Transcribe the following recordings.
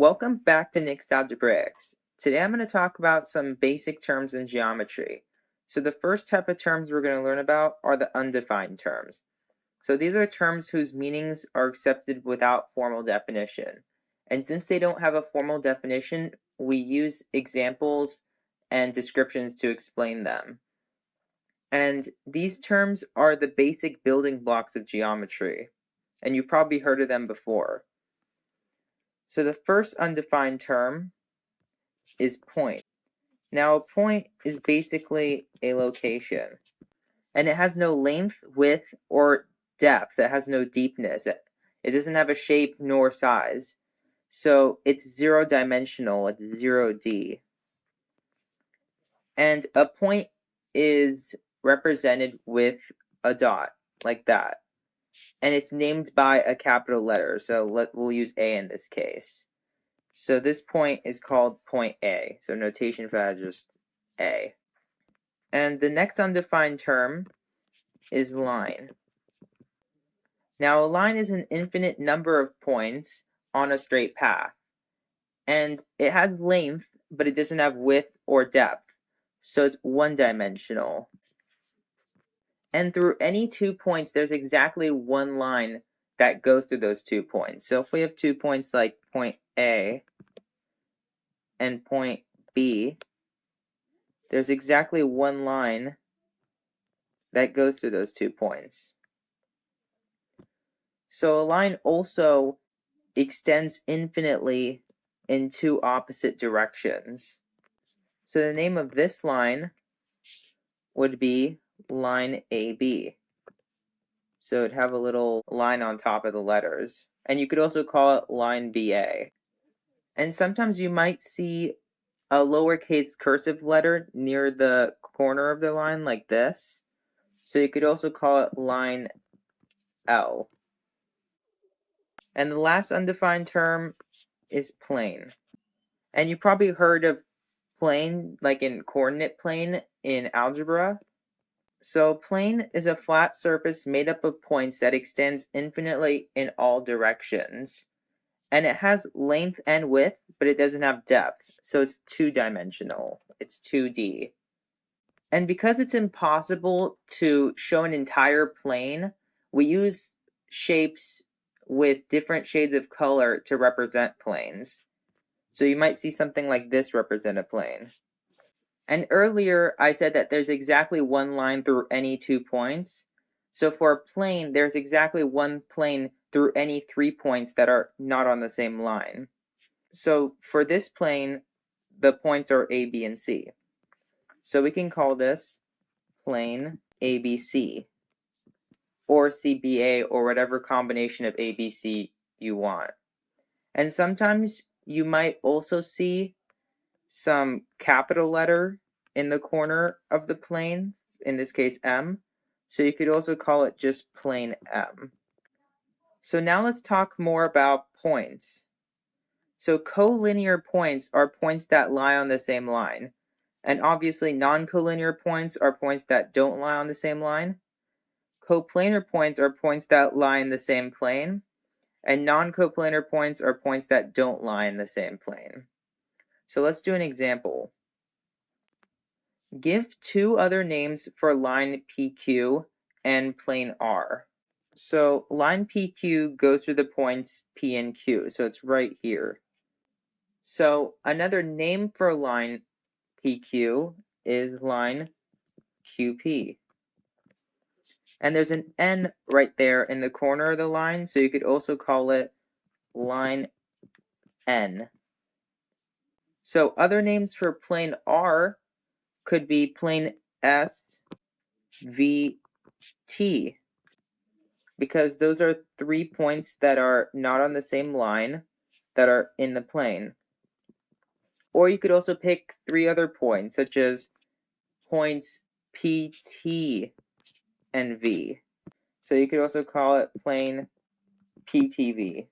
Welcome back to Nick's Algebraics. Today I'm going to talk about some basic terms in geometry. So the first type of terms we're going to learn about are the undefined terms. So these are terms whose meanings are accepted without formal definition. And since they don't have a formal definition, we use examples and descriptions to explain them. And these terms are the basic building blocks of geometry. And you've probably heard of them before. So the first undefined term is point. Now, a point is basically a location, and it has no length, width, or depth. It has no deepness. It doesn't have a shape nor size. So it's zero-dimensional. It's 0D. And a point is represented with a dot, like that. And it's named by a capital letter. So we'll use A in this case. So this point is called point A. So notation for that is just A. And the next undefined term is line. Now, a line is an infinite number of points on a straight path. And it has length, but it doesn't have width or depth. So it's one-dimensional. And through any 2 points, there's exactly one line that goes through those 2 points. So if we have 2 points like point A and point B, there's exactly one line that goes through those 2 points. So a line also extends infinitely in 2 opposite directions. So the name of this line would be line AB. So it'd have a little line on top of the letters. And you could also call it line BA. And sometimes you might see a lowercase cursive letter near the corner of the line like this. So you could also call it line L. And the last undefined term is plane. And you probably heard of plane, like in coordinate plane in algebra. So a plane is a flat surface made up of points that extends infinitely in all directions. And it has length and width, but it doesn't have depth. So it's two-dimensional. It's 2D. And because it's impossible to show an entire plane, we use shapes with different shades of color to represent planes. So you might see something like this represent a plane. And earlier I said that there's exactly one line through any 2 points. So for a plane, there's exactly one plane through any 3 points that are not on the same line. So for this plane, the points are A, B, and C. So we can call this plane ABC, or CBA, or whatever combination of ABC you want. And sometimes you might also see some capital letter in the corner of the plane, in this case M. So you could also call it just plane M. So now let's talk more about points. So collinear points are points that lie on the same line. And obviously non-collinear points are points that don't lie on the same line. Coplanar points are points that lie in the same plane. And non-coplanar points are points that don't lie in the same plane. So let's do an example. Give 2 other names for line PQ and plane R. So line PQ goes through the points P and Q, so it's right here. So another name for line PQ is line QP. And there's an N right there in the corner of the line, so you could also call it line N. So other names for plane R could be plane S, V, T, because those are 3 points that are not on the same line that are in the plane. Or you could also pick 3 other points, such as points P, T, and V. So you could also call it plane PTV.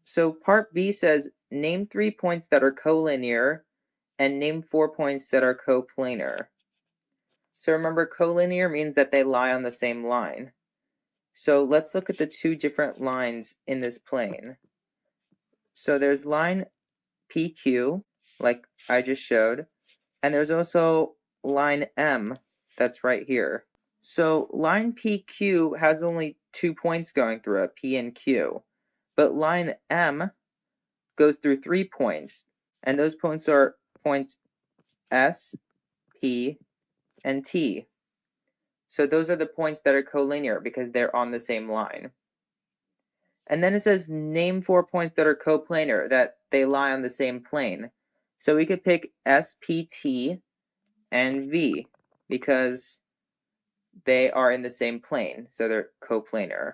So part B says, name 3 points that are collinear and name 4 points that are coplanar. So remember, collinear means that they lie on the same line. So let's look at the 2 different lines in this plane. So there's line PQ, like I just showed, and there's also line M that's right here. So line PQ has only 2 points going through it, P and Q, but line M goes through 3 points, and those points are points S, P, and T. So those are the points that are collinear because they're on the same line. And then it says name 4 points that are coplanar, that they lie on the same plane. So we could pick S, P, T, and V because they are in the same plane, so they're coplanar.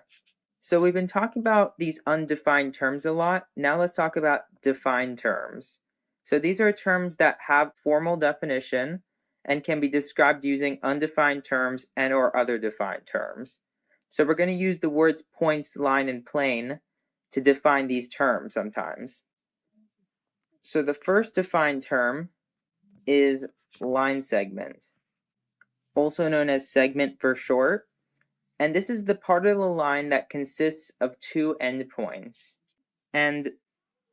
So we've been talking about these undefined terms a lot. Now let's talk about defined terms. So these are terms that have formal definition and can be described using undefined terms and or other defined terms. So we're going to use the words points, line, and plane to define these terms sometimes. So the first defined term is line segment, also known as segment for short. And this is the part of the line that consists of 2 endpoints and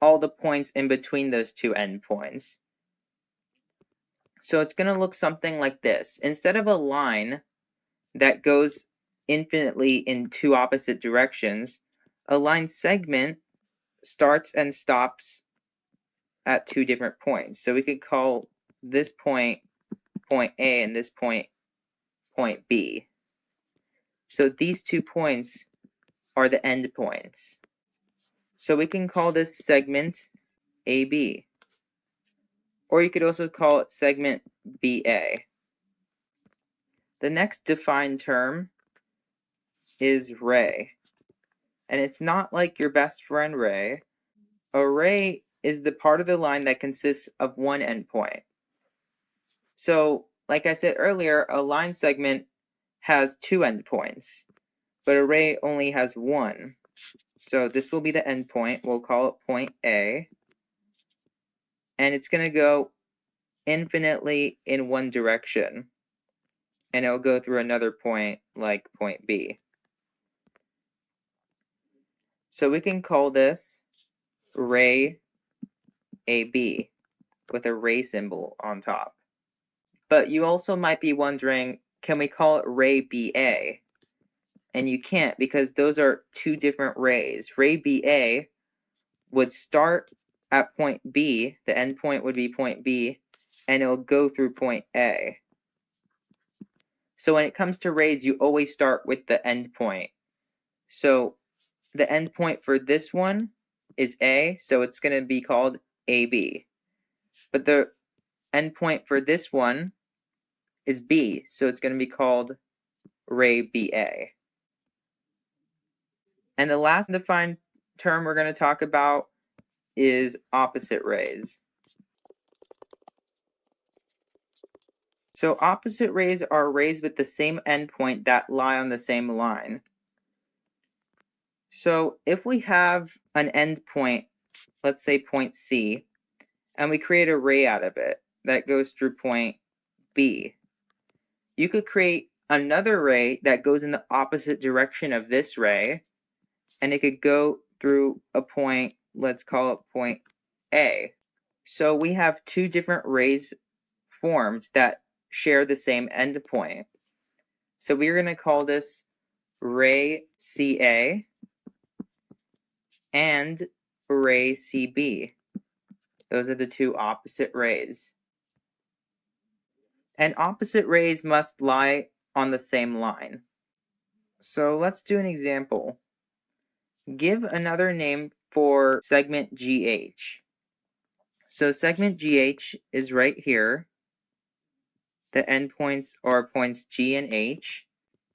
all the points in between those 2 endpoints. So it's going to look something like this. Instead of a line that goes infinitely in 2 opposite directions, a line segment starts and stops at 2 different points. So we could call this point point A and this point point B. So these 2 points are the endpoints. So we can call this segment AB. Or you could also call it segment BA. The next defined term is ray. And it's not like your best friend ray. A ray is the part of the line that consists of 1 endpoint. So, like I said earlier, a line segment has 2 endpoints, but a ray only has 1. So this will be the endpoint. We'll call it point A. And it's going to go infinitely in 1 direction. And it'll go through another point like point B. So we can call this ray AB with a ray symbol on top. But you also might be wondering, can we call it ray BA? And you can't because those are 2 different rays. Ray BA would start at point B, the endpoint would be point B, and it'll go through point A. So when it comes to rays, you always start with the endpoint. So the endpoint for this one is A, so it's going to be called AB. But the endpoint for this one is B, so it's going to be called ray BA. And the last defined term we're going to talk about is opposite rays. So opposite rays are rays with the same endpoint that lie on the same line. So if we have an endpoint, let's say point C, and we create a ray out of it that goes through point B, you could create another ray that goes in the opposite direction of this ray, and it could go through a point, let's call it point A. So we have 2 different rays formed that share the same endpoint. So we're going to call this ray CA and ray CB. Those are the 2 opposite rays. And opposite rays must lie on the same line. So let's do an example. Give another name for segment GH. So segment GH is right here. The endpoints are points G and H.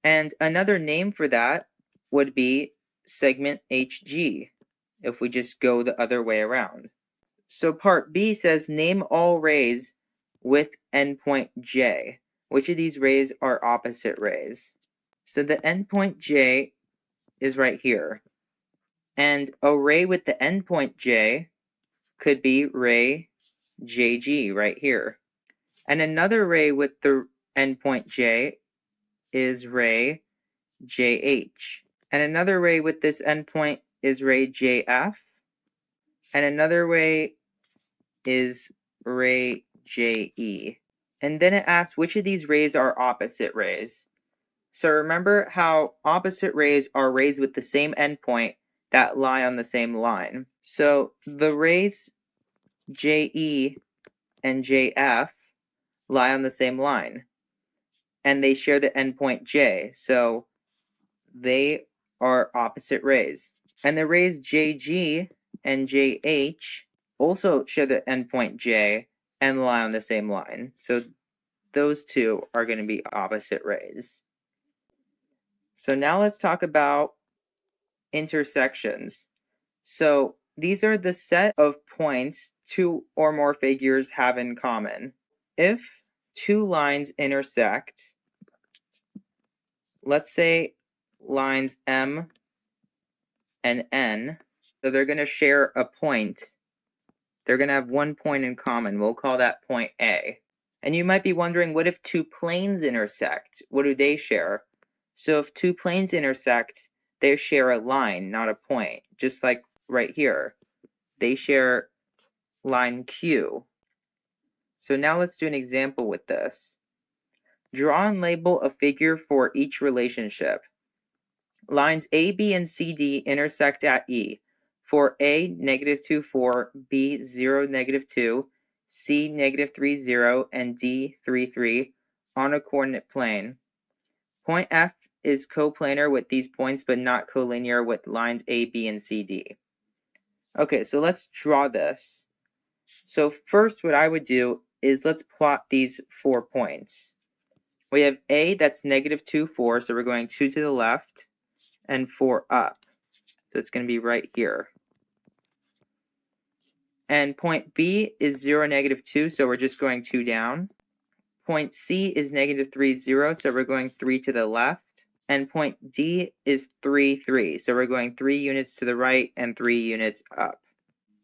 And another name for that would be segment HG, if we just go the other way around. So part B says name all rays with endpoint J. Which of these rays are opposite rays? So the endpoint J is right here. And a ray with the endpoint J could be ray JG right here. And another ray with the endpoint J is ray JH. And another ray with this endpoint is ray JF. And another way is ray JE. And then it asks which of these rays are opposite rays. So remember how opposite rays are rays with the same endpoint that lie on the same line. So the rays JE and JF lie on the same line, and they share the endpoint J, so they are opposite rays. And the rays JG and JH also share the endpoint J and lie on the same line, so those two are going to be opposite rays. So now let's talk about intersections. So these are the set of points two or more figures have in common. If two lines intersect, let's say lines M and N, so they're going to share a point. They're going to have one point in common. We'll call that point A. And you might be wondering, what if two planes intersect? What do they share? So if two planes intersect, they share a line, not a point, just like right here. They share line Q. So now let's do an example with this. Draw and label a figure for each relationship. Lines A, B, and C, D intersect at E. For A, -2, 4, B, 0, -2, C, -3, 0, and D, 3, 3 on a coordinate plane. Point F is coplanar with these points, but not collinear with lines A, B, and C, D. Okay, so let's draw this. So first what I would do is let's plot these 4 points. We have A that's -2, 4, so we're going 2 to the left and 4 up. So it's going to be right here. And point B is 0, -2, so we're just going 2 down. Point C is -3, 0, so we're going 3 to the left. And point D is 3, 3, so we're going 3 units to the right and 3 units up.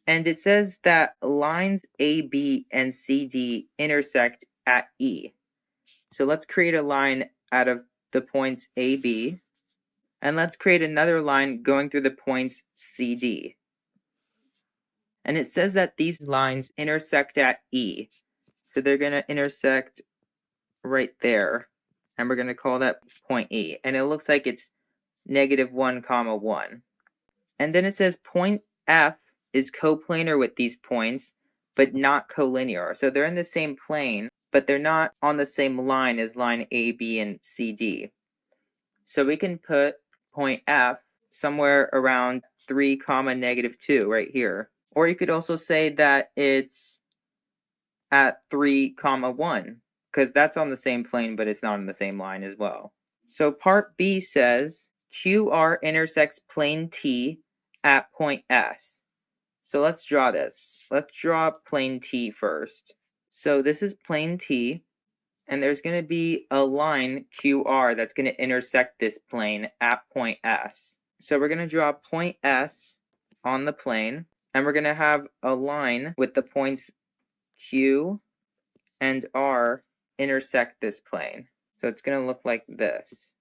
And it says that lines AB and CD intersect at E. So let's create a line out of the points AB, and let's create another line going through the points CD. And it says that these lines intersect at E. So they're going to intersect right there, and we're going to call that point E. And it looks like it's -1, 1. And then it says point F is coplanar with these points, but not collinear. So they're in the same plane, but they're not on the same line as line A, B, and C, D. So we can put point F somewhere around 3, -2 right here. Or you could also say that it's at 3, 1, because that's on the same plane, but it's not on the same line as well. So part B says QR intersects plane T at point S. So let's draw this. Let's draw plane T first. So this is plane T, and there's going to be a line QR that's going to intersect this plane at point S. So we're going to draw point S on the plane, and we're going to have a line with the points Q and R intersect this plane. So it's going to look like this.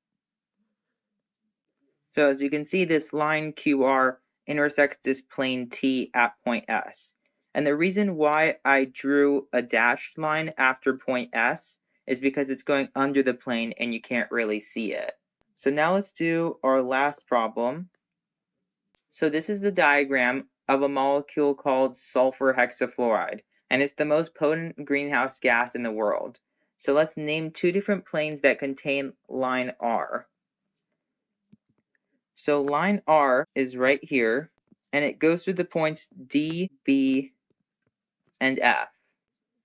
So as you can see, this line QR intersects this plane T at point S. And the reason why I drew a dashed line after point S is because it's going under the plane and you can't really see it. So now let's do our last problem. So this is the diagram of a molecule called sulfur hexafluoride, and it's the most potent greenhouse gas in the world. So let's name two different planes that contain line R. So line R is right here, and it goes through the points D, B, and F.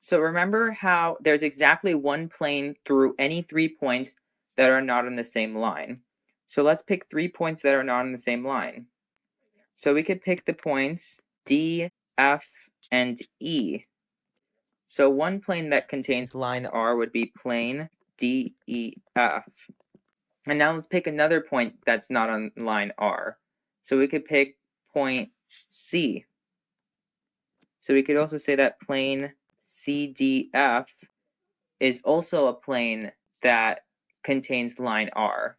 So remember how there's exactly one plane through any 3 points that are not on the same line. So let's pick 3 points that are not on the same line. So we could pick the points D, F, and E. So one plane that contains line R would be plane D, E, F. And now let's pick another point that's not on line R. So we could pick point C. So we could also say that plane CDF is also a plane that contains line R.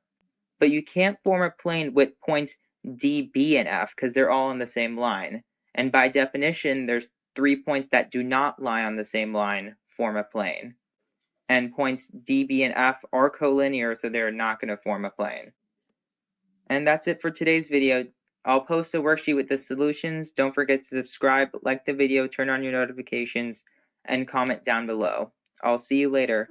But you can't form a plane with points D, B, and F because they're all on the same line. And by definition, there's 3 points that do not lie on the same line form a plane. And points D, B, and F are collinear, so they're not going to form a plane. And that's it for today's video. I'll post a worksheet with the solutions. Don't forget to subscribe, like the video, turn on your notifications, and comment down below. I'll see you later.